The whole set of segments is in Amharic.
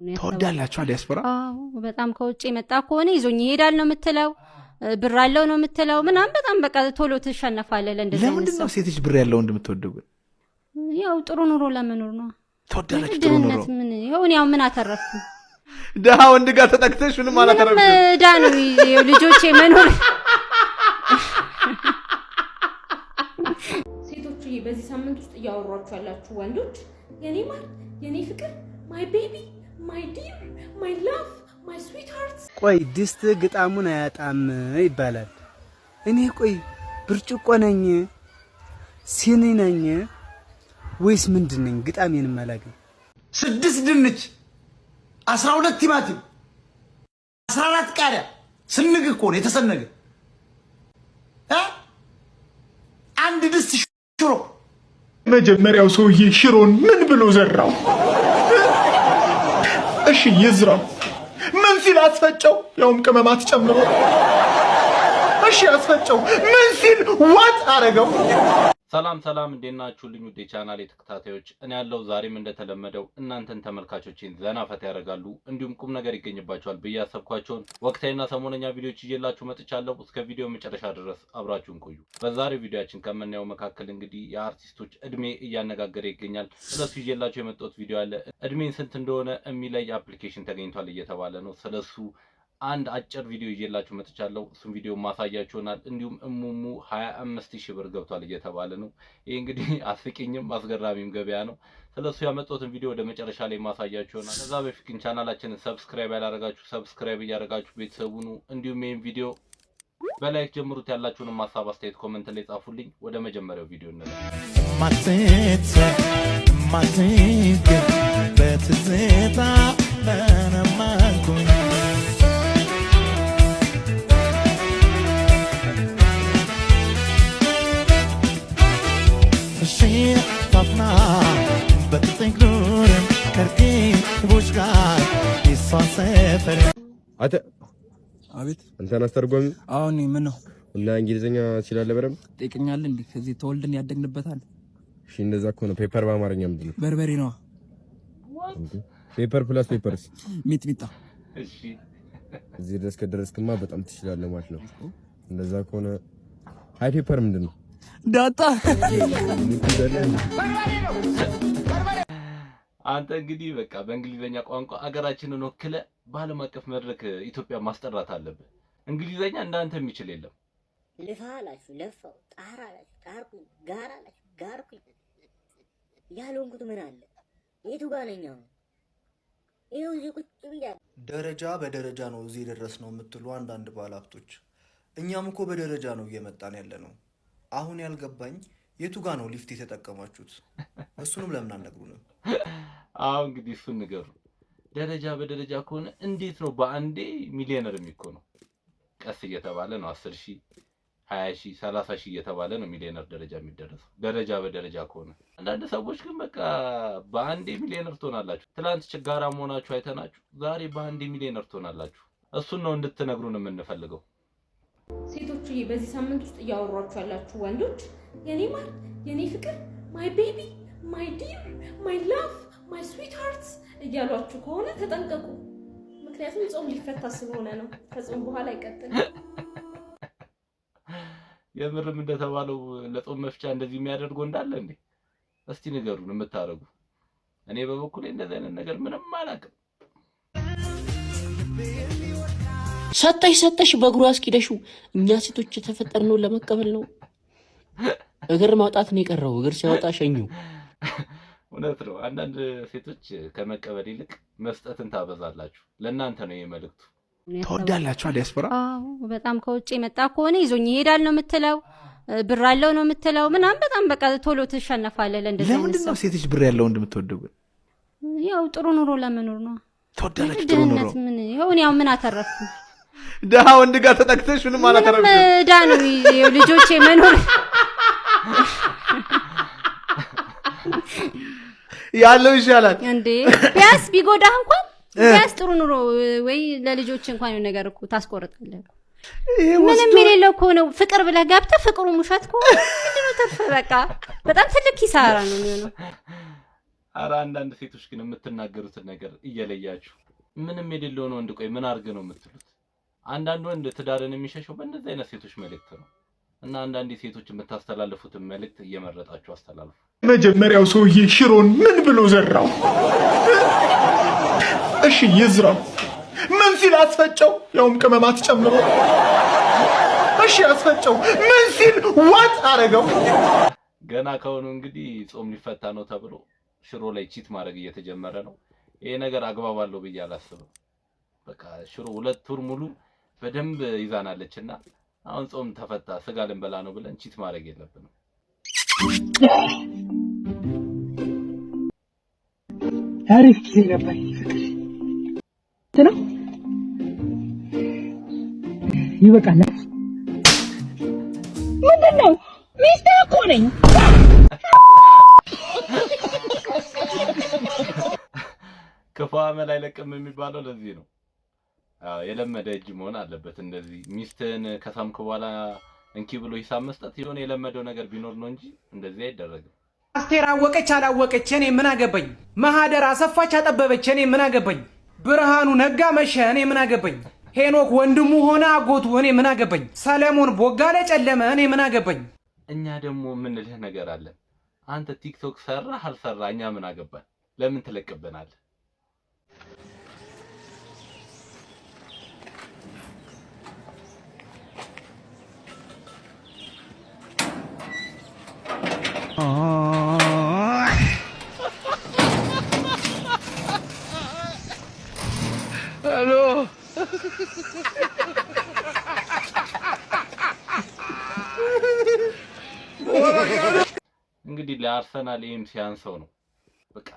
ተወዳላችሁ ዲያስፖራ? አዎ በጣም ከውጭ የመጣ ከሆነ ይዞኝ ይሄዳል ነው የምትለው፣ ብር አለው ነው የምትለው ምናምን በጣም በቃ ቶሎ ትሸነፋለህ። ለእንደዚህ ለምንድን ነው ሴትሽ ብር ያለው እንደምትወደው? ያው ጥሩ ኑሮ ለመኖር ነው። ተወዳላችሁ ጥሩ ኑሮ። ምን ይሁን ያው ምን አተረፍኩ? ደሃ ወንድ ጋር ተጠቅተሽ ምንም አላተረፍኩም። ዳ ነው ይኸው ልጆቼ መኖር። ሴቶቹ በዚህ ሳምንት ውስጥ እያወሯችሁ ያላችሁ ወንዶች የኔ ማር፣ የኔ ፍቅር፣ ማይ ቤቢ፣ ማይ ዲር፣ ማይ ላቭ፣ ማይ ስዊት ሃርት። ቆይ ድስት ግጣሙን አያጣም ይባላል። እኔ ቆይ ብርጭቆ ነኝ ሲኒ ነኝ ወይስ ምንድን ነኝ? ግጣሜን ማላገኝ 6 ድንች 12 ቲማቲም 14 ቃሪያ ስንግ እኮ ነው የተሰነገ። አንድ ድስት ሽሮ። መጀመሪያው ሰውዬ ሽሮን ምን ብሎ ዘራው? እሺ ይዝራው። ምን ሲል አስፈጨው? ያውም ቅመማት ጨምሮ። እሺ አስፈጨው። ምን ሲል ዋጥ አረገው? ሰላም ሰላም፣ እንዴት ናችሁልኝ ውድ የቻናሌ ተከታታዮች? እኔ ያለው ዛሬም እንደተለመደው እናንተን ተመልካቾችን ዘና ፈታ ያደርጋሉ እንዲሁም ቁም ነገር ይገኝባቸዋል ብዬ ያሰብኳቸውን ወቅታዊና ሰሞነኛ ቪዲዮዎች ይዤላችሁ መጥቻለሁ። እስከ ቪዲዮ መጨረሻ ድረስ አብራችሁን ቆዩ። በዛሬው ቪዲዮአችን ከምናየው መካከል እንግዲህ የአርቲስቶች እድሜ እያነጋገረ ይገኛል። ስለሱ ይዤላችሁ የመጣሁት ቪዲዮ አለ። እድሜን ስንት እንደሆነ የሚለይ አፕሊኬሽን ተገኝቷል እየተባለ ነው። ስለሱ አንድ አጭር ቪዲዮ ይዤላችሁ መጥቻለሁ። እሱም ቪዲዮ ማሳያችሁ ይሆናል። እንዲሁም እሙሙ 25000 ብር ገብቷል እየተባለ ነው። ይሄ እንግዲህ አስቂኝም አስገራሚም ገበያ ነው። ስለሱ ያመጣሁትን ቪዲዮ ወደ መጨረሻ ላይ ማሳያችሁ ይሆናል። ከዛ በፊት ግን ቻናላችንን ሰብስክራይብ ያላደረጋችሁ ሰብስክራይብ እያደረጋችሁ ቤተሰቡ ነው። እንዲሁም ይሄን ቪዲዮ በላይክ ጀምሩት። ያላችሁንም ሀሳብ አስተያየት ኮሜንት ላይ ጻፉልኝ። ወደ መጀመሪያው ቪዲዮ አቤት አንተና አስተርጓሚ? አሁን ምን ነው እና እንግሊዘኛ ሲላለ በደም ጠይቀኛል እንዴ? ከዚህ ተወልደን ያደግንበታል። እሺ እንደዛ ከሆነ ፔፐር በአማርኛ ምንድን ነው? በርበሬ ነው። ፔፐር ፕላስ ፔፐርስ ሚጥሚጣ። እሺ እዚህ ድረስ ከደረስክማ በጣም ትችላለህ ማለት ነው። እንደዛ ከሆነ ሃይ ፔፐር ምንድን ነው? ዳጣ። አንተ እንግዲህ በቃ በእንግሊዘኛ ቋንቋ አገራችንን ወክለ በዓለም አቀፍ መድረክ ኢትዮጵያ ማስጠራት አለብህ። እንግሊዘኛ እንዳንተ የሚችል የለም። ልፋላችሁ ለፋው ጣራላችሁ ጣርኩኝ ጋራላችሁ ጋርኩኝ ያለንኩት ምን አለ? የቱ ጋር ነኝ አሁን? ይኸው እዚህ ቁጭ ብያለሁ። ደረጃ በደረጃ ነው እዚህ ድረስ ነው የምትሉ አንዳንድ ባለሀብቶች፣ እኛም እኮ በደረጃ ነው እየመጣን ያለ ነው። አሁን ያልገባኝ የቱ ጋር ነው ሊፍት የተጠቀማችሁት? እሱንም ለምን አልነግሩንም? አሁን እንግዲህ እሱን ንገሩ። ደረጃ በደረጃ ከሆነ እንዴት ነው በአንዴ ሚሊዮነር የሚሆነው? ቀስ እየተባለ ነው 10000፣ 20000፣ 30000 እየተባለ ነው ሚሊዮነር ደረጃ የሚደረሰው። ደረጃ በደረጃ ከሆነ አንዳንድ ሰዎች ግን በቃ በአንዴ ሚሊዮነር ትሆናላችሁ። ትላንት ችጋራ መሆናችሁ አይተናችሁ ዛሬ በአንዴ ሚሊዮነር ትሆናላችሁ። እሱን ነው እንድትነግሩን የምንፈልገው። ሴቶቹ በዚህ ሳምንት ውስጥ እያወሯችሁ ያላችሁ ወንዶች የኔ ማር፣ የኔ ፍቅር፣ ማይ ቤቢ፣ ማይ ዲር፣ ማይ ላቭ፣ ማይ ስዊት ሃርት እያሏችሁ ከሆነ ተጠንቀቁ። ምክንያቱም ጾም ሊፈታ ስለሆነ ነው። ከጾም በኋላ ይቀጥል። የምርም እንደተባለው ለጾም መፍቻ እንደዚህ የሚያደርገው እንዳለ እንዴ? እስቲ ንገሩን የምታረጉ። እኔ በበኩሌ እንደዚህ አይነት ነገር ምንም አላውቅም። ሰጠሽ በእግሩ አስኪደሹ። እኛ ሴቶች የተፈጠርነው ለመቀበል ነው። እግር ማውጣት ነው የቀረው። እግር ሲያወጣ ሸኙ። እውነት ነው። አንዳንድ ሴቶች ከመቀበል ይልቅ መስጠትን ታበዛላችሁ። ለእናንተ ነው ይሄ መልእክቱ። ተወዳላችሁ ዲያስፖራ? አዎ በጣም ከውጭ የመጣ ከሆነ ይዞኝ ይሄዳል ነው የምትለው፣ ብር አለው ነው የምትለው ምናምን በጣም በቃ ቶሎ ትሸነፋለህ። ለእንደዚህ ለምንድን ነው ሴትሽ ብር ያለው እንደምትወደው? ያው ጥሩ ኑሮ ለመኖር ነው። ተወዳላችሁ ጥሩ ኑሮ። ምን ይሁን ያው ምን አተረፍኩ? ደሃ ወንድ ጋር ተጠቅተሽ ምንም አላተረፍኩም። ዳ ነው ይኸው ልጆቼ መኖር ያለው ይሻላል እንዴ? ቢያንስ ቢጎዳህ እንኳን ቢያንስ ጥሩ ኑሮ ወይ ለልጆች እንኳን የሆነ ነገር እኮ ታስቆርጣለህ። ምንም የሌለው እኮ ነው። ፍቅር ብለህ ገብተህ ፍቅሩ ሙሻት እኮ ምንድነው ተርፈ በቃ በጣም ትልቅ ኪሳራ ነው የሚሆነው። ኧረ አንዳንድ ሴቶች ግን የምትናገሩትን ነገር እየለያችሁ ምንም የሌለውን ወንድ ቆይ ምን አድርግ ነው የምትሉት? አንዳንድ ወንድ ትዳርን የሚሸሸው በእነዚህ አይነት ሴቶች መልእክት ነው። እና አንዳንድ ሴቶች የምታስተላልፉትን መልእክት እየመረጣችሁ አስተላልፉ። መጀመሪያው ሰውዬ ሽሮን ምን ብሎ ዘራው? እሺ ይዝራው። ምን ሲል አስፈጨው? ያውም ቅመማት ጨምሮ። እሺ አስፈጨው። ምን ሲል ዋጥ አረገው? ገና ከሆኑ እንግዲህ ጾም ሊፈታ ነው ተብሎ ሽሮ ላይ ቺት ማድረግ እየተጀመረ ነው። ይሄ ነገር አግባብ አለው ብዬ አላስብም። በቃ ሽሮ 2 ወር ሙሉ በደንብ ይዛናለችና አሁን ጾም ተፈታ ስጋ ልንበላ ነው ብለን ቺት ማድረግ የለብንም። አሪፍ ጊዜ ነበር ፍቅር ይበቃል። ምንድነው? ሚስትህ እኮ ነኝ። ክፉ አመል አይለቅም የሚባለው ለዚህ ነው። የለመደ እጅ መሆን አለበት። እንደዚህ ሚስትህን ከሳምክ በኋላ እንኪ ብሎ ሂሳብ መስጠት የሆነ የለመደው ነገር ቢኖር ነው እንጂ እንደዚህ አይደረግም። አስቴር አወቀች አላወቀች እኔ ምን አገባኝ? ማህደር አሰፋች አጠበበች እኔ ምን አገባኝ? ብርሃኑ ነጋ መሸ እኔ ምን አገባኝ? ሄኖክ ወንድሙ ሆነ አጎቱ እኔ ምን አገባኝ? ሰለሞን ቦጋለ ጨለመ እኔ ምን አገባኝ? እኛ ደግሞ ምንልህ ነገር አለ። አንተ ቲክቶክ ሰራህ አልሰራ እኛ ምን አገባን? ለምን ትለቅብናለህ? ሄሎ እንግዲህ ለአርሰናል ይሄም ሲያንሰው ነው። በቃ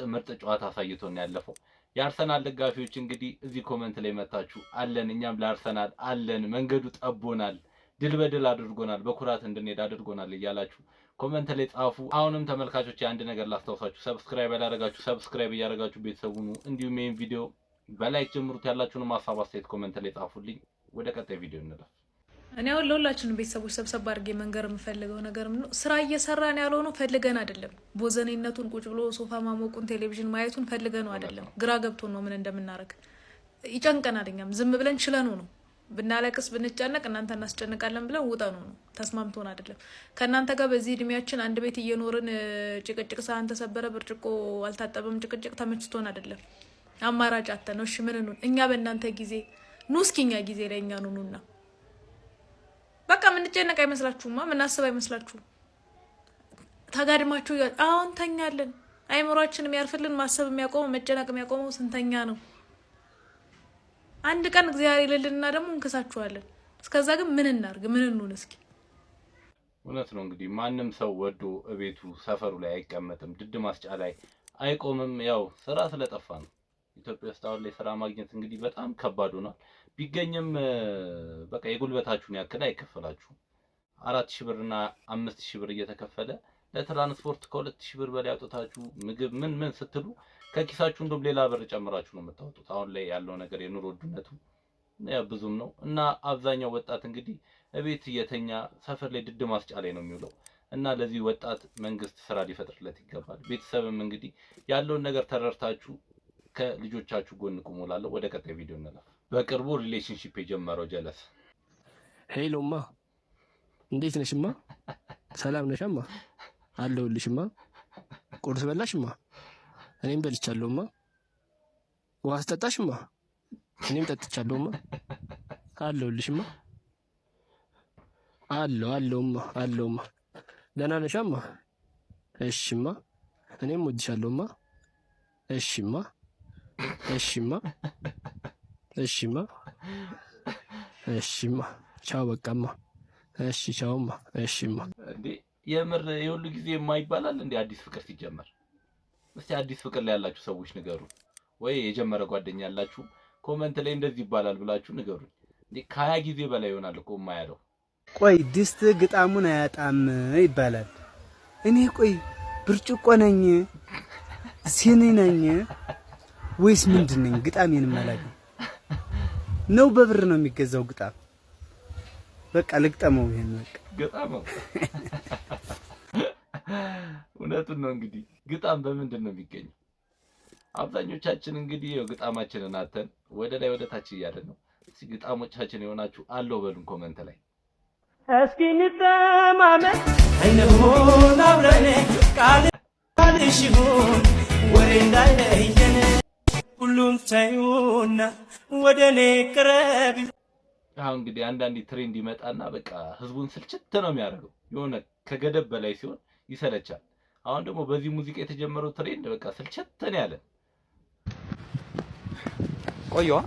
ምርጥ ጨዋታ አሳይቶን ያለፈው። የአርሰናል ደጋፊዎች እንግዲህ እዚህ ኮሜንት ላይ መታችሁ አለን እኛም ለአርሰናል አለን፣ መንገዱ ጠቦናል፣ ድል በድል አድርጎናል፣ በኩራት እንድንሄድ አድርጎናል እያላችሁ ኮሜንት ላይ ጻፉ። አሁንም ተመልካቾች አንድ ነገር ላስታውሳችሁ፣ ሰብስክራይብ ያላደረጋችሁ ሰብስክራይብ እያደረጋችሁ ቤተሰቡ ነው። እንዲሁም ይሄን ቪዲዮ በላይክ ጀምሩት። ያላችሁንም ሀሳብ አስተያየት ኮሜንት ላይ ጻፉልኝ። ወደ ቀጣይ ቪዲዮ እንለፍ። እኔ አሁን ለሁላችንም ቤተሰቦች ሰብሰብ አድርጌ መንገር የምፈልገው ነገር ነው፣ ስራ እየሰራን ያልሆነው ፈልገን አይደለም። ቦዘኔነቱን ቁጭ ብሎ ሶፋ ማሞቁን ቴሌቪዥን ማየቱን ፈልገን ነው አይደለም፣ ግራ ገብቶን ነው ምን እንደምናደርግ ይጨንቀናል። እኛም ዝም ብለን ችለኑ ነው። ብናለቅስ ብንጨነቅ እናንተ እናስጨንቃለን ብለን ውጠኑ ነው፣ ተስማምቶን አይደለም። ከእናንተ ጋር በዚህ እድሜያችን አንድ ቤት እየኖርን ጭቅጭቅ፣ ሳህን ተሰበረ፣ ብርጭቆ አልታጠበም፣ ጭቅጭቅ ተመችቶን አይደለም። አማራጭ አጥተን ነው። እሺ ምን ነው እኛ በእናንተ ጊዜ ኑ እስኪ እኛ ጊዜ ላይ እኛ ኑኑና በቃ ምንጨነቅ አይመስላችሁማ? ምናስብ አይመስላችሁ? ተጋድማችሁ አሁን ተኛለን። አይምሯችን የሚያርፍልን ማሰብ የሚያቆመው መጨነቅ የሚያቆመው ስንተኛ ነው? አንድ ቀን እግዚአብሔር ይልልና ደግሞ እንከሳችኋለን። እስከዛ ግን ምን እናርግ? ምን እንሁን? እስኪ እውነት ነው እንግዲህ ማንም ሰው ወዶ እቤቱ ሰፈሩ ላይ አይቀመጥም፣ ድድ ማስጫ ላይ አይቆምም። ያው ስራ ስለጠፋ ነው። ኢትዮጵያ ውስጥ አሁን ላይ ስራ ማግኘት እንግዲህ በጣም ከባድ ሆኗል። ቢገኝም በቃ የጉልበታችሁን ያክል አይከፈላችሁም። 4000 ብርና 5000 ብር እየተከፈለ ለትራንስፖርት ከ2000 ብር በላይ አውጥታችሁ ምግብ ምን ስትሉ ከኪሳችሁ እንደውም ሌላ ብር ጨምራችሁ ነው የምታወጡት። አሁን ላይ ያለው ነገር የኑሮ ውድነቱ ብዙም ነው እና አብዛኛው ወጣት እንግዲህ እቤት እየተኛ ሰፈር ላይ ድድ ማስጫ ላይ ነው የሚውለው እና ለዚህ ወጣት መንግስት ስራ ሊፈጥርለት ይገባል። ቤተሰብም እንግዲህ ያለውን ነገር ተረድታችሁ ከልጆቻችሁ ጎን ቁሙ እላለሁ። ወደ ቀጣይ ቪዲዮ እንለፍ። በቅርቡ ሪሌሽንሺፕ የጀመረው ጀለስ ሄሎማ፣ እንዴት ነሽማ? ሰላም ነሽማ? አለሁልሽማ። ቁርስ በላሽማ? እኔም በልቻለሁማ። ውሃ ስጠጣሽማ? እኔም ጠጥቻለሁማ። አለሁልሽማ። አለሁማ። ደህና ነሽማ? እሺማ። እኔም ወድሻለሁማ። እሺማ። ቻው በቃማ። እሺ ቻውማ። እሺማ። እንዴ የምር የሁሉ ጊዜ የማይባላል እንዴ አዲስ ፍቅር ሲጀመር? እስቲ አዲስ ፍቅር ላይ ያላችሁ ሰዎች ንገሩ፣ ወይ የጀመረ ጓደኛ ያላችሁ ኮሜንት ላይ እንደዚህ ይባላል ብላችሁ ንገሩኝ። እንዴ ከ20 ጊዜ በላይ ይሆናል እኮ የማያለው። ቆይ ድስት ግጣሙን አያጣም ይባላል። እኔ ቆይ ብርጭቆ ነኝ ሲኒ ነኝ ወይስ ምንድን ነኝ? ግጣሜን ማለት ነው በብር ነው የሚገዛው ግጣም። በቃ ልግጠመው ይሄን በቃ ግጣመው። እውነቱን ነው እንግዲህ ግጣም በምንድን ነው የሚገኘው? አብዛኞቻችን እንግዲህ ግጣማችንን አተን ወደ ላይ ወደ ታች እያለን ነው። እስኪ ግጣሞቻችን የሆናችሁ አለው በሉን ኮሜንት ላይ። እስኪ እንተማመን አይነሆን አብረን ቃልሽ ይሁን ወሬ እንዳይለየን ሁሉም ታዩና ወደኔ ቅረብ። አሁን እንግዲህ አንዳንዴ ትሬንድ ይመጣና በቃ ህዝቡን ስልችት ነው የሚያደርገው። የሆነ ከገደብ በላይ ሲሆን ይሰለቻል። አሁን ደግሞ በዚህ ሙዚቃ የተጀመረው ትሬንድ በቃ ስልችት ነው ያለ። ቆየዋ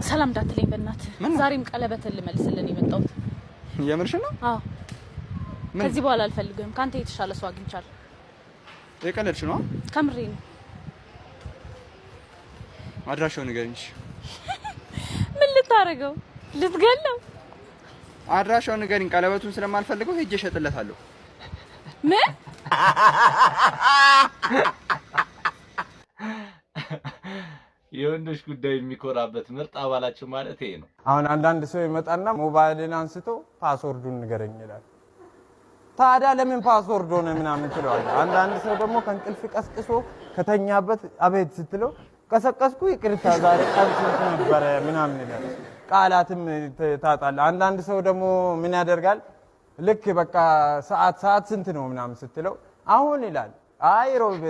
ሰላም እንዳትለኝ በእናትህ። ዛሬም ቀለበትን ልመልስልን የመጣሁት። የምርሽ ነው? አዎ። ከዚህ በኋላ አልፈልግም። ካንተ የተሻለ ሰው አግኝቻለሁ። የቀለድሽ ነው? ከምሬ ነው። አድራሻውን ንገሪኝ። ምን ልታረገው? ልትገለው? አድራሻውን ንገሪኝ። ቀለበቱን ስለማልፈልገው ሄጄ እሸጥለታለሁ። ምን? የወንዶች ጉዳይ የሚኮራበት ምርጥ አባላችሁ ማለት ይሄ ነው። አሁን አንዳንድ ሰው ይመጣና ሞባይልን አንስቶ ፓስወርዱን ንገረኝ ይላል። ታዲያ ለምን ፓስወርድ ሆነ ምናምን ትለዋለህ። አንዳንድ ሰው ደግሞ ከእንቅልፍ ቀስቅሶ ከተኛበት አቤት ስትለው ቀሰቀስኩ ይቅርታ ዛሬ ቀን ስንት ነበረ ምናምን ይላል። ቃላትም ታጣለህ። አንዳንድ ሰው ደግሞ ምን ያደርጋል? ልክ በቃ ሰዓት ስንት ነው ምናምን ስትለው አሁን ይላል። አይ ሮብ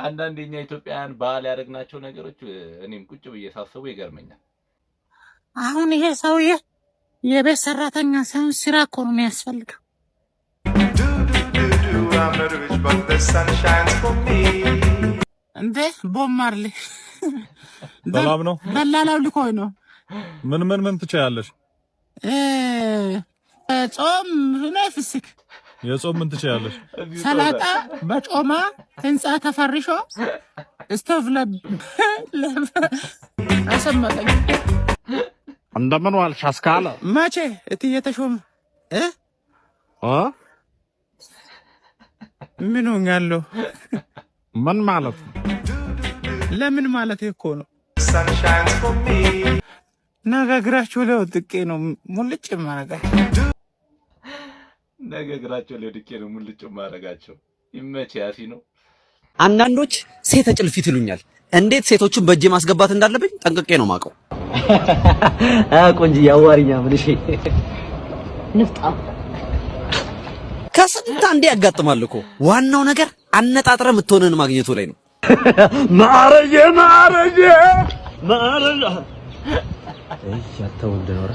አንዳንድ የኛ ኢትዮጵያውያን ባህል ያደረግናቸው ነገሮች እኔም ቁጭ ብዬ ሳስበው ይገርመኛል። አሁን ይሄ ሰውዬ የቤት ሰራተኛ ሳይሆን ስራ እኮ ነው የሚያስፈልገው። እንዴ ቦብ ማርሌ ሰላም ነው? ደላላው ልኮኝ ነው። ምን ትችያለሽ? ጾም ነው ፍስክ። የጾም ምን ትችያለሽ? ሰላጣ በጮማ ህንጻ ተፈርሾ ስቶቭ ለብ አሰማኝ። እንደምን ዋልሽ አስካለ? መቼ እትዬ ተሾመ ምን ሆኛለሁ? ምን ማለት ነው? ለምን ማለት እኮ ነው። ነጋግራችሁ ለወጥቄ ነው ሙልጭ ማረጋቸው። ነጋግራችሁ ለወጥቄ ነው ሙልጭ ማረጋቸው። ይመች ያሲ ነው። አንዳንዶች ሴት ጭልፊት ይሉኛል። እንዴት ሴቶችን በእጄ ማስገባት እንዳለብኝ ጠንቅቄ ነው ማቀው። ቆንጆ ያዋሪኛ ምንሽ ንፍጣ ከስንት አንዴ ያጋጥማል እኮ። ዋናው ነገር አነጣጥረ የምትሆነን ማግኘቱ ላይ ነው። ማረጀ ያተው እንደኖረ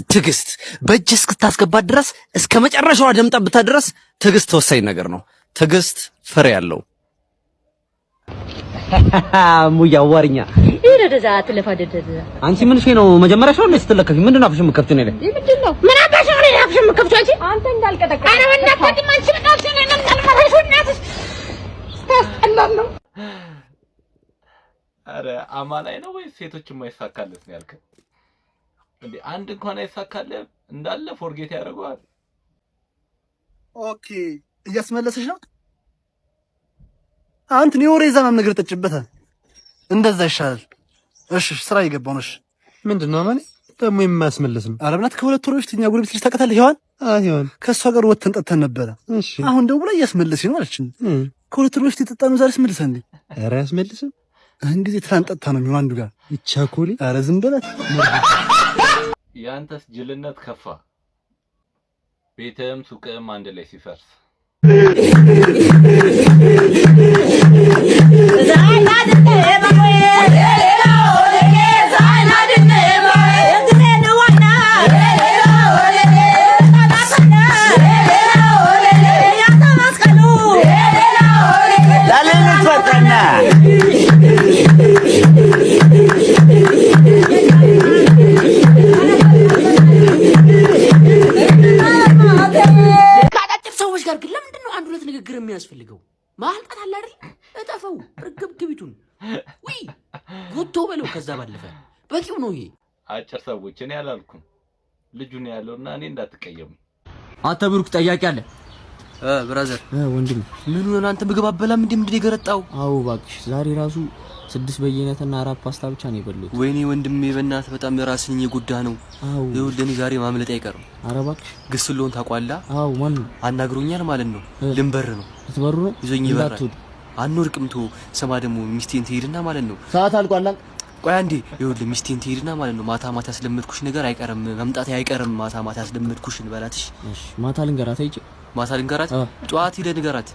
ትግስት በእጅ እስክታስገባት ድረስ እስከ መጨረሻው ደም ጠብታ ድረስ ትግስት ወሳኝ ነገር ነው። ትግስት ፍሬ ያለው ሙያ አዋሪኛ ይረዳዛ ተለፋደደ አንቺ ምን ነው መጀመሪያው ነው ስትለከፊ ምንድነው አፍሽ መከፍቱ ነው? ምንድነው? ምን አባሽ ነው አፍሽ መከፍቱ? አንተ እንዳልቀጠቀጥ አረ ወናት ማንቺ በጣም ነው እንዳልማረሽ እናትሽ ታስጠላለሁ። አረ አማላይ ነው ወይ ሴቶች የማይሳካለት ነው ያልከው እንዴ? አንድ እንኳን አይሳካልም እንዳለ ፎርጌት ያደርገዋል። ኦኬ እያስመለሰሽ ነው። አንተ ነው ወሬ ዘመም ነገር ተጭበታል። እንደዛ ይሻላል። እሺ ስራ እየገባው ነው። እሺ ምንድነው ማለት ደግሞ የማያስመልስ ነው? አረብናት ከሁለት ወር በፊት እኛ ጎረቤት ልጅ ታውቃታለህ? ሔዋን ከሷ ጋር ወተን ጠጥተን ነበረ። እሺ አሁን ደግሞ ላይ እያስመለሰ ነው አለችን። ከሁለት ወር በፊት የጠጣነው ዛሬ ስመልሰ እንዴ? ኧረ ያስመልስም። እንግዲህ ትናንት ጠጥታ ነው የሚሆን አንዱ ጋር ይቻኮሊ። ኧረ ዝም በላት። ያንተስ ጅልነት ከፋ። ቤትም ሱቅም አንድ ላይ ሲፈርስ የሚያስፈልገው ማልጣት አለ አይደል? እጠፈው ርግብግቢቱን ወይ ጎቶ በለው። ከዛ ባለፈ በቂው ነው ይሄ። አጭር ሰዎች እኔ አላልኩም ልጁ ነው ያለውና እኔ እንዳትቀየሙ። አንተ ብሩክ ጠያቂ አለ። ብራዘር ወንድም ምን ሆነ አንተ ምግብ አበላም እንዴ የገረጣው? አዎ እባክሽ ዛሬ ራሱ 6 በየአይነትና 4 ፓስታ ብቻ ነው የበሉት። ወይኔ ወንድሜ በእናትህ በጣም ራስን የጎዳህ ነው። አዎ ይኸውልህ ዛሬ ማምለጥ አይቀርም። ኧረ እባክሽ ግስሎን ታቋላ? አዎ ማን ነው? አናግሮኛል ማለት ነው። ልንበር ነው። ልትበሩ ነው? ይዞኝ ይበራል። አንወርቅም ቶ ሰማ ደግሞ ሚስቴን ትሄድና ማለት ነው። ሰዓት አልቋል። ቆይ አንዴ ይኸውልህ ሚስቴን ትሄድና ማለት ነው። ማታ ማታ ያስለመድኩሽ ነገር አይቀርም መምጣት አይቀርም። ማታ ማታ ያስለመድኩሽ እንበላትሽ። እሺ ማታ ልንገራት አይጭ ማታ ልንገራት? ጠዋት ሄደህ ንገራት።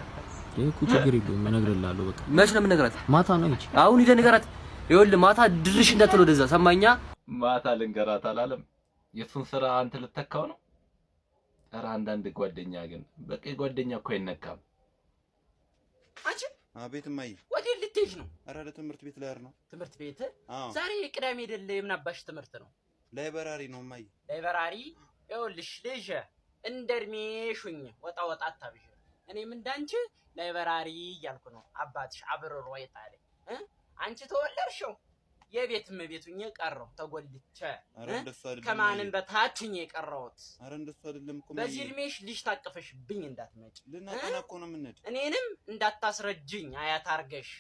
እኮ ችግር የለውም እነግርልሃለሁ። በቃ መች ነው የምነግራት? ማታ ነው እንጂ አሁን ሄደህ ንገራት። ይኸውልህ ማታ ድርሽ እንዳትል ወደዛ ሰማኛ። ማታ ልንገራት አላለም። የሱን ስራ አንተ ልተካው ነው። ኧረ አንዳንድ ጓደኛ ግን በቃ ጓደኛ እኮ አይነካም። አንቺ አቤት እማዬ ወዴት ልትሄጂ ነው? ኧረ ለትምህርት ቤት ልሄድ ነው። ትምህርት ቤት? ዛሬ ቅዳሜ አይደለ? የምን አባሽ ትምህርት ነው? ላይብራሪ ነው እማዬ። ላይብራሪ? ይኸውልሽ ልጅ እንደ እድሜሽ ሁኚ ወጣ ወጣ አታብዢ። እኔም እንዳንቺ ላይብራሪ እያልኩ ነው አባትሽ አብረሮ ይጣለኝ። አንቺ ተወለድሽው የቤት እመቤት ሁኚ ቀረው ተጎልቼ ከማንም በታች ሁኚ የቀረሁት። ኧረ እንደሱ አይደለም እኮ በዚህ እድሜሽ ልጅ ታቅፈሽብኝ እንዳትመጪ። ልናጠና እኮ ነው የምንሄድ። እኔንም እንዳታስረጅኝ አያት አርገሽ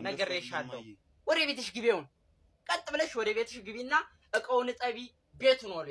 ነግሬሻለሁ። ወደ ቤትሽ ግቢውን ቀጥ ብለሽ ወደ ቤትሽ ግቢና እቃውን ጠቢ ቤቱን ወሬ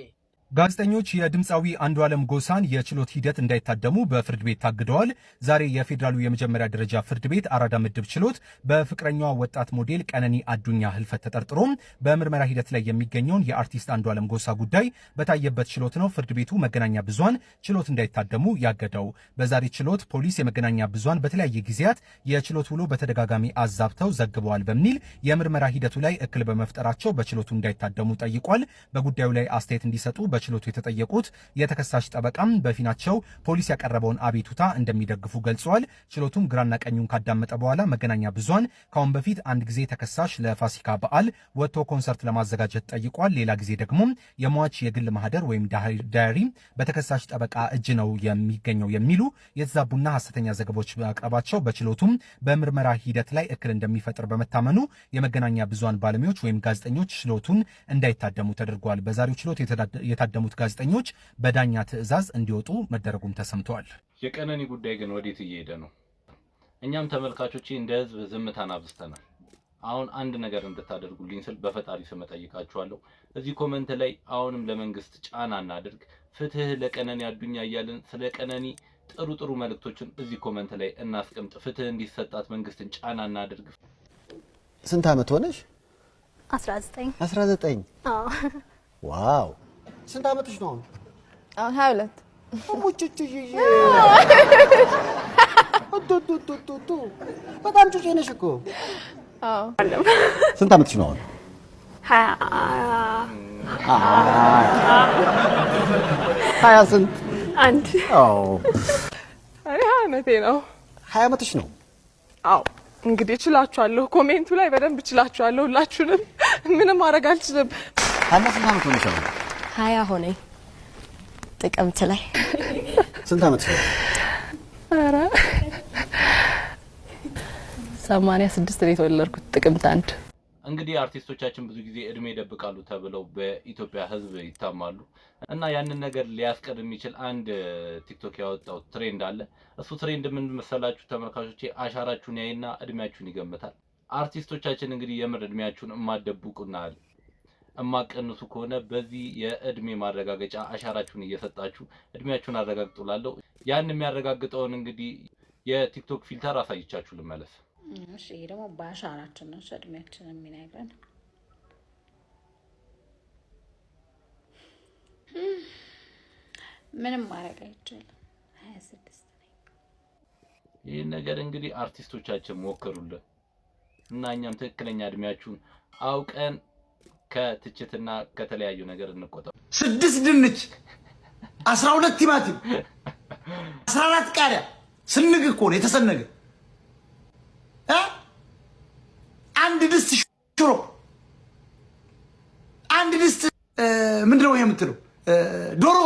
ጋዜጠኞች የድምፃዊ አንዱዓለም ጎሳን የችሎት ሂደት እንዳይታደሙ በፍርድ ቤት ታግደዋል። ዛሬ የፌዴራሉ የመጀመሪያ ደረጃ ፍርድ ቤት አራዳ ምድብ ችሎት በፍቅረኛዋ ወጣት ሞዴል ቀነኒ አዱኛ ህልፈት ተጠርጥሮ በምርመራ ሂደት ላይ የሚገኘውን የአርቲስት አንዱዓለም ጎሳ ጉዳይ በታየበት ችሎት ነው ፍርድ ቤቱ መገናኛ ብዙሃን ችሎት እንዳይታደሙ ያገደው። በዛሬ ችሎት ፖሊስ የመገናኛ ብዙሃን በተለያየ ጊዜያት የችሎት ውሎ በተደጋጋሚ አዛብተው ዘግበዋል በሚል የምርመራ ሂደቱ ላይ እክል በመፍጠራቸው በችሎቱ እንዳይታደሙ ጠይቋል። በጉዳዩ ላይ አስተያየት እንዲሰጡ በችሎቱ የተጠየቁት የተከሳሽ ጠበቃም በፊናቸው ፖሊስ ያቀረበውን አቤቱታ እንደሚደግፉ ገልጸዋል። ችሎቱም ግራና ቀኙን ካዳመጠ በኋላ መገናኛ ብዙሃን ካሁን በፊት አንድ ጊዜ ተከሳሽ ለፋሲካ በዓል ወጥቶ ኮንሰርት ለማዘጋጀት ጠይቋል። ሌላ ጊዜ ደግሞ የሟች የግል ማህደር ወይም ዳይሪ በተከሳሽ ጠበቃ እጅ ነው የሚገኘው የሚሉ የተዛቡና ሐሰተኛ ዘገቦች ማቅረባቸው በችሎቱም በምርመራ ሂደት ላይ እክል እንደሚፈጥር በመታመኑ የመገናኛ ብዙሃን ባለሙያዎች ወይም ጋዜጠኞች ችሎቱን እንዳይታደሙ ተደርጓል። በዛሬው ችሎት የታደሙት ጋዜጠኞች በዳኛ ትዕዛዝ እንዲወጡ መደረጉም ተሰምተዋል። የቀነኒ ጉዳይ ግን ወዴት እየሄደ ነው? እኛም ተመልካቾቼ እንደ ህዝብ ዝምታን አብዝተናል። አሁን አንድ ነገር እንድታደርጉልኝ ስል በፈጣሪ ስም ጠይቃችኋለሁ። እዚህ ኮሜንት ላይ አሁንም ለመንግስት ጫና እናድርግ፣ ፍትህ ለቀነኒ አዱኛ እያልን ስለ ቀነኒ ጥሩ ጥሩ መልእክቶችን እዚህ ኮሜንት ላይ እናስቀምጥ። ፍትህ እንዲሰጣት መንግስትን ጫና እናድርግ። ስንት አመት ሆነሽ? 19 19? አዎ። ዋው ስንት አመትሽ ነው? አሁን 22 በጣም ጩጬ ነሽ እኮ። አዎ። ስንት አመትሽ ነው አሁን? 20 ስንት? አንድ። አዎ። እኔ 20 አመቴ ነው። 20 አመትሽ ነው? አዎ። እንግዲህ እችላችኋለሁ። ኮሜንቱ ላይ በደንብ እችላችኋለሁ። ሁላችሁንም ምንም ማድረግ አልችልም። ስንት አመት ሆነሽ አሁን? 20 ሆነኝ ጥቅምት ላይ። ስንት አመትሽ ነው? ኧረ 86 ነው የተወለድኩት ጥቅምት 1። እንግዲህ አርቲስቶቻችን ብዙ ጊዜ እድሜ ይደብቃሉ ተብለው በኢትዮጵያ ህዝብ ይታማሉ እና ያንን ነገር ሊያስቀር የሚችል አንድ ቲክቶክ ያወጣው ትሬንድ አለ። እሱ ትሬንድ ምን መሰላችሁ ተመልካቾቼ? አሻራችሁን ያይና እድሜያችሁን ይገምታል። አርቲስቶቻችን እንግዲህ የምር እድሜያችሁን እማደብቁና እማቀንሱ ከሆነ በዚህ የእድሜ ማረጋገጫ አሻራችሁን እየሰጣችሁ እድሜያችሁን አረጋግጡላለሁ። ያን የሚያረጋግጠውን እንግዲህ የቲክቶክ ፊልተር አሳይቻችሁ ልመለስ። እሺ ይሄ ደግሞ በአሻራችን ነው እድሜያችን የሚነግረን። ምንም ማድረግ አይቻልም። 26 ነኝ። ይህን ነገር እንግዲህ አርቲስቶቻችን ሞክሩልን እና እኛም ትክክለኛ እድሜያችሁን አውቀን ከትችትና ከተለያዩ ነገር እንቆጠብ። 6 ድንች 12 ቲማቲም 14 ቃሪያ ስንግ እኮ ነው የተሰነገ። አንድ ድስት ሽሮ፣ አንድ ድስት ምንድነው የምትለው ዶሮ፣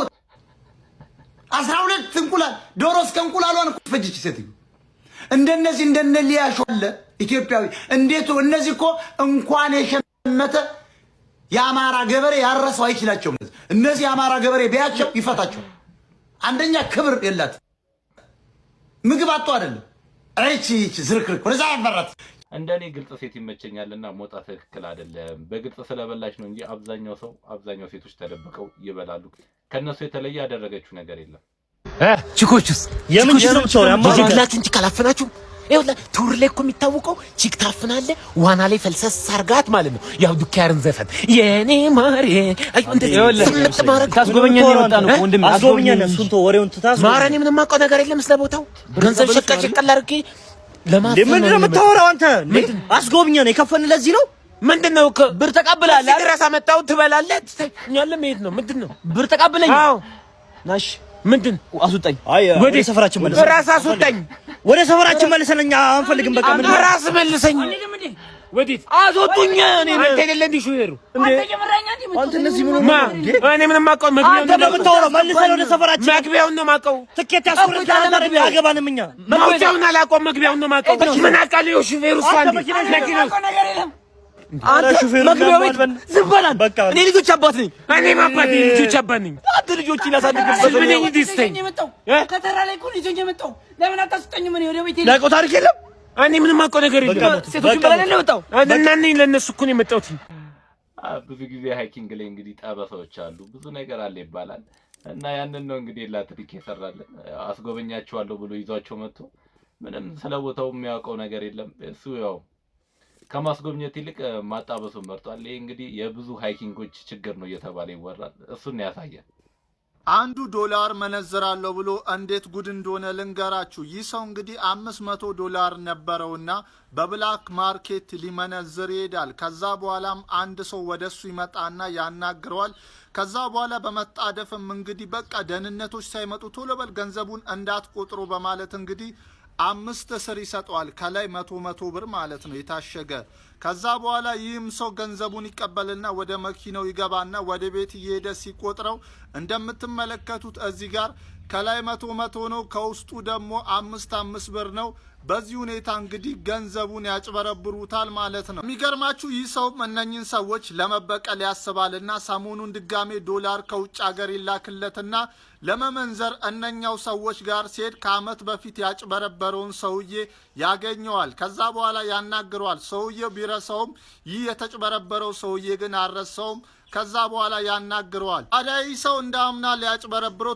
12 እንቁላል። ዶሮ እስከ እንቁላሏን እኮ ፈጅች ሴትዮ። እንደነዚህ እንደነ ሊያሾ አለ ኢትዮጵያዊ። እንዴት እነዚህ እኮ እንኳን የሸመተ የአማራ ገበሬ ያረሰው አይችላቸውም። እነዚህ የአማራ ገበሬ ቢያቸው ይፈታቸው። አንደኛ ክብር የላት ምግብ አጥቶ አይደለም። አይቺ ዝርክርክ ወደዛ ያበራት እንደኔ ግልጽ ሴት ይመቸኛልና ሞጣ ትክክል አይደለም። በግልጽ ስለበላች ነው እንጂ አብዛኛው ሴቶች ተደብቀው ይበላሉ። ከነሱ የተለየ ያደረገችው ነገር የለም። ቺኮቹስ የምን ቺኮቹ የግላችሁን ካላፈናችሁ ይኸውልህ ቱር ላይ እኮ የሚታወቀው ቺክ ታፍናለ ዋና ላይ ፈልሰስ አርጋት ማለት ነው። ያው ዱካርን ዘፈን የኔ ማሬ አይ እንደ ታስጎበኛኝ ነው ወጣ ነው ወንድም አስጎበኛኝ እሱን ተው ወሬውን ትታስ ማረኔ ምንም ማውቀው ነገር የለም ስለቦታው ገንዘብ ሸቀል አድርጌ ለማፈን ምንድነው የምታወራው አንተ? አስጎበኛኝ ነው የከፈን ለዚህ ነው ምንድነው ብር ተቀብላለህ አይደል? ራስ አመጣው ትበላለህ ትኛለህ መሄድ ነው ምንድነው ብር ተቀብለኝ? አዎ ናሽ ምንድን አስወጣኝ ወደ ሰፈራችን መልሰኝ ራስ አስወጣኝ ወደ ሰፈራችን መልሰኛ አንፈልግም በቃ ምን ራስ መልሰኝ ወዲት አስወጡኝ እኔ አንተ አይደለ እንዴ ሹፌሩ አንተ ጀመራኛ እንዴ አንተ እነዚህ ምን እኔ ምንም ማቀው መግቢያውን ነው የምታወራው መልሰኝ ወደ ሰፈራችን መግቢያውን ነው ማቀው ትኬት ያስቆርጣል አይደል አገባንም እኛ መውጫውን አላቆም መግቢያውን ነው ማቀው ምን አቃለው ሹፌሩ ሷንዲ መኪናው ነገር የለም አንተ ሹፌሩ መግቢያው ዝባላን እኔ ልጆች አባት ነኝ እኔ አባት ነኝ ልጆች አባት ነኝ አንተ ልጆች ይላሳድግበት ምን ነኝ ዲስተኝ ከተራ ላይ እኮ ልጆች የመጣው ለምን አታስጠኝ ምን ወደ ቤቴ ላቆ ታሪክ የለም እኔ ምንም ማቀው ነገር የለም ሴቶች በላለ ለወጣው እና እኔ ለነሱ እኮ ነው የመጣሁት ብዙ ጊዜ ሃይኪንግ ላይ እንግዲህ ጠበሳዎች አሉ ብዙ ነገር አለ ይባላል እና ያንን ነው እንግዲህ ላትሪክ የሰራለን አስጎበኛቸዋለሁ ብሎ ይዟቸው መጥቶ ምንም ስለቦታው የሚያውቀው ነገር የለም እሱ ያው ከማስጎብኘት ይልቅ ማጣበሱን መርጧል። ይሄ እንግዲህ የብዙ ሃይኪንጎች ችግር ነው እየተባለ ይወራል። እሱን ያሳያል። አንዱ ዶላር መነዝራለሁ ብሎ እንዴት ጉድ እንደሆነ ልንገራችሁ። ይህ ሰው እንግዲህ $500 ነበረውና በብላክ ማርኬት ሊመነዝር ይሄዳል። ከዛ በኋላም አንድ ሰው ወደሱ ይመጣና ያናግረዋል። ከዛ በኋላ በመጣደፍም እንግዲህ በቃ ደህንነቶች ሳይመጡ ቶሎ በል ገንዘቡን እንዳትቆጥሩ በማለት እንግዲህ 5 እስር ይሰጠዋል። ከላይ 100 ብር ማለት ነው የታሸገ። ከዛ በኋላ ይህም ሰው ገንዘቡን ይቀበልና ወደ መኪናው ይገባና ወደ ቤት እየሄደ ሲቆጥረው እንደምትመለከቱት እዚህ ጋር ከላይ 100 ነው፣ ከውስጡ ደግሞ 5 ብር ነው። በዚህ ሁኔታ እንግዲህ ገንዘቡን ያጭበረብሩታል ማለት ነው። የሚገርማችሁ ይህ ሰው እነኝን ሰዎች ለመበቀል ያስባልና ሰሞኑን ድጋሜ ዶላር ከውጭ ሀገር ይላክለትና ለመመንዘር እነኛው ሰዎች ጋር ሲሄድ ከአመት በፊት ያጭበረበረውን ሰውዬ ያገኘዋል። ከዛ በኋላ ያናግረዋል። ሰውዬው ቢረሳውም ይህ የተጭበረበረው ሰውዬ ግን አልረሳውም። ከዛ በኋላ ያናግረዋል። አዳይ ሰው እንዳምና ሊያጭበረብረው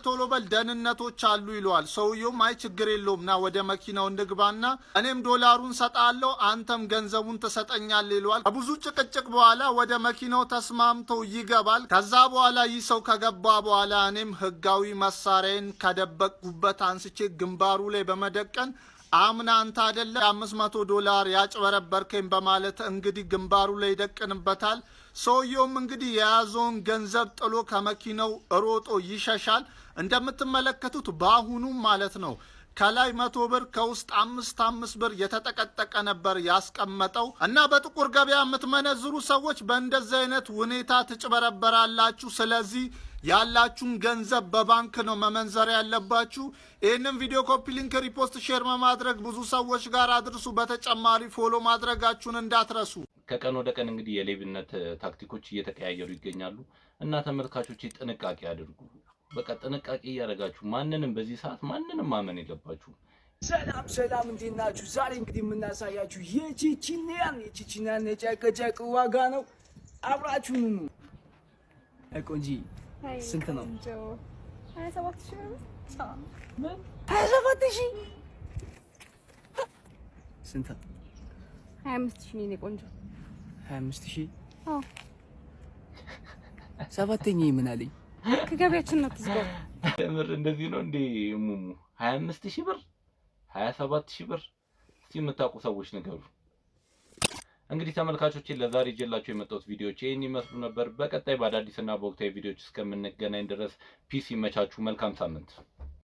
ቶሎ በል ደህንነቶች አሉ ይለዋል። ሰውየውም አይ ችግር የለውም ና ወደ መኪናው እንግባና እኔም ዶላሩን ሰጣለሁ አንተም ገንዘቡን ትሰጠኛለህ ይለዋል። ብዙ ጭቅጭቅ በኋላ ወደ መኪናው ተስማምተው ይገባል። ከዛ በኋላ ይህ ሰው ከገባ በኋላ እኔም ህጋዊ መሳሪያን ከደበቅኩበት አንስቼ ግንባሩ ላይ በመደቀን አምና አንተ አይደለ $500 ያጭበረበርከኝ በማለት እንግዲህ ግንባሩ ላይ ይደቅንበታል። ሰውየውም እንግዲህ የያዘውን ገንዘብ ጥሎ ከመኪናው ሮጦ ይሸሻል። እንደምትመለከቱት በአሁኑ ማለት ነው ከላይ 100 ብር ከውስጥ 5 ብር የተጠቀጠቀ ነበር ያስቀመጠው። እና በጥቁር ገበያ የምትመነዝሩ ሰዎች በእንደዚህ አይነት ሁኔታ ትጭበረበራላችሁ። ስለዚህ ያላችሁን ገንዘብ በባንክ ነው መመንዘር ያለባችሁ። ይህንን ቪዲዮ ኮፒ ሊንክ፣ ሪፖስት፣ ሼር በማድረግ ብዙ ሰዎች ጋር አድርሱ። በተጨማሪ ፎሎ ማድረጋችሁን እንዳትረሱ። ከቀን ወደ ቀን እንግዲህ የሌብነት ታክቲኮች እየተቀያየሩ ይገኛሉ እና ተመልካቾች ጥንቃቄ አድርጉ። በቃ ጥንቃቄ እያደረጋችሁ ማንንም በዚህ ሰዓት ማንንም ማመን የለባችሁ። ሰላም እንዴት ናችሁ? ዛሬ እንግዲህ የምናሳያችሁ የቺቺኒያን የጨቀጨቅ ዋጋ ነው። አብራችሁን ነው። ቆንጂ ስንት ነው? 27,000 ምን 27,000? ስንት? 25,000 ነው ቆንጆ። 25,000? አዎ። ሰባተኛ ምን አለኝ? ከገበያችን ነው ትዝጋው። ምር እንደዚህ ነው እንዴ ሙሙ? 25,000 ብር 27,000 ብር? እስቲ የምታውቁ ሰዎች ንገሩ። እንግዲህ ተመልካቾቼ ለዛሬ ይዤላችሁ የመጣሁት ቪዲዮዎች ይሄን ይመስሉ ነበር። በቀጣይ በአዳዲስና በወቅታዊ ቪዲዮዎች እስከምንገናኝ ድረስ ፒስ ይመቻችሁ። መልካም ሳምንት።